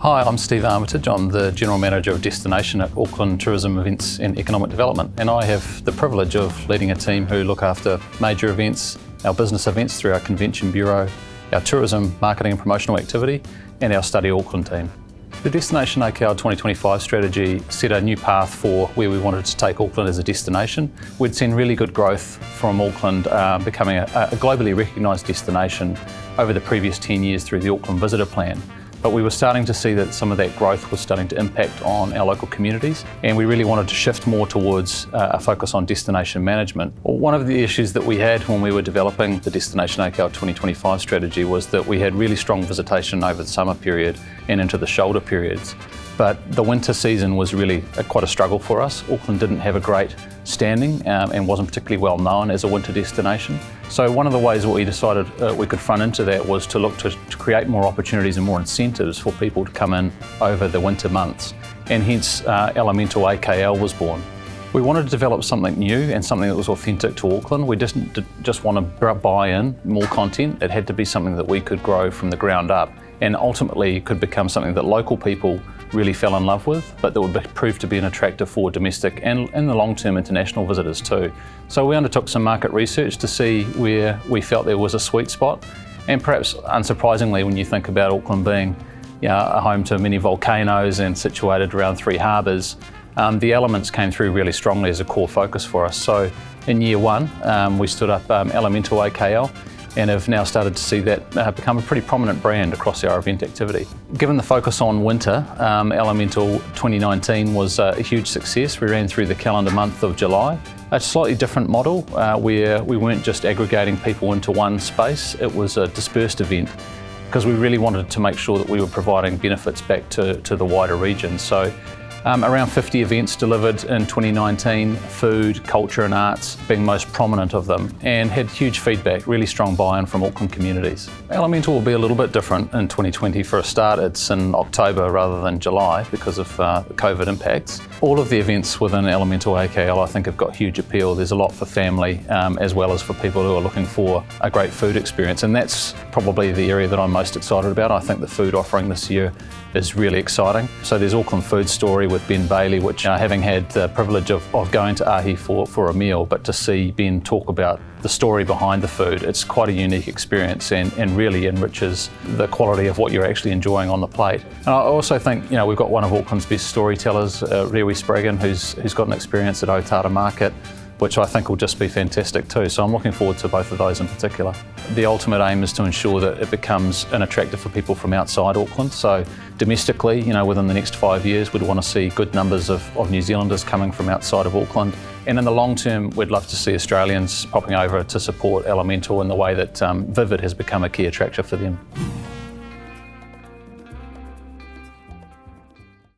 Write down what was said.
Hi, I'm Steve Armitage. I'm the General Manager of Destination at Auckland Tourism Events and Economic Development, and I have the privilege of leading a team who look after major events, our business events through our Convention Bureau, our tourism, marketing and promotional activity, and our Study Auckland team. The Destination AKL 2025 strategy set a new path for where we wanted to take Auckland as a destination. We'd seen really good growth from Auckland becoming a globally recognised destination over the previous 10 years through the Auckland Visitor Plan. But we were starting to see that some of that growth was starting to impact on our local communities, and we really wanted to shift more towards a focus on destination management. One of the issues that we had when we were developing the Destination AKL 2025 strategy was that we had really strong visitation over the summer period and into the shoulder periods. But the winter season was really quite a struggle for us. Auckland didn't have a great standing and wasn't particularly well known as a winter destination. So one of the ways that we decided we could front into that was to look to create more opportunities and more incentives for people to come in over the winter months. And hence Elemental AKL was born. We wanted to develop something new and something that was authentic to Auckland. We didn't just want to buy in more content. It had to be something that we could grow from the ground up, and ultimately could become something that local people really fell in love with, but that would prove to be an attractive for domestic and in the long-term international visitors too. So we undertook some market research to see where we felt there was a sweet spot, and perhaps unsurprisingly, when you think about Auckland being a home to many volcanoes and situated around 3 harbours, the elements came through really strongly as a core focus for us. So in year one, we stood up Elemental AKL, and have now started to see that become a pretty prominent brand across our event activity. Given the focus on winter, Elemental 2019 was a huge success. We ran through the calendar month of July. A slightly different model where we weren't just aggregating people into one space, it was a dispersed event, because we really wanted to make sure that we were providing benefits back to the wider region. So around 50 events delivered in 2019, food, culture and arts being most prominent of them, and had huge feedback, really strong buy-in from Auckland communities. Elemental will be a little bit different in 2020. For a start, it's in October rather than July because of the COVID impacts. All of the events within Elemental AKL I think have got huge appeal. There's a lot for family as well as for people who are looking for a great food experience, and that's probably the area that I'm most excited about. I think the food offering this year is really exciting. So there's Auckland Food Story with Ben Bailey, which having had the privilege of going to Ahi for a meal, but to see Ben talk about the story behind the food, it's quite a unique experience and really enriches the quality of what you're actually enjoying on the plate. And I also think we've got one of Auckland's best storytellers, Rewi Spraggan, who's got an experience at Otara Market, which I think will just be fantastic too. So I'm looking forward to both of those in particular. The ultimate aim is to ensure that it becomes an attractor for people from outside Auckland. So domestically, within the next 5 years, we'd want to see good numbers of New Zealanders coming from outside of Auckland. And in the long term, we'd love to see Australians popping over to support Elemental in the way that Vivid has become a key attractor for them.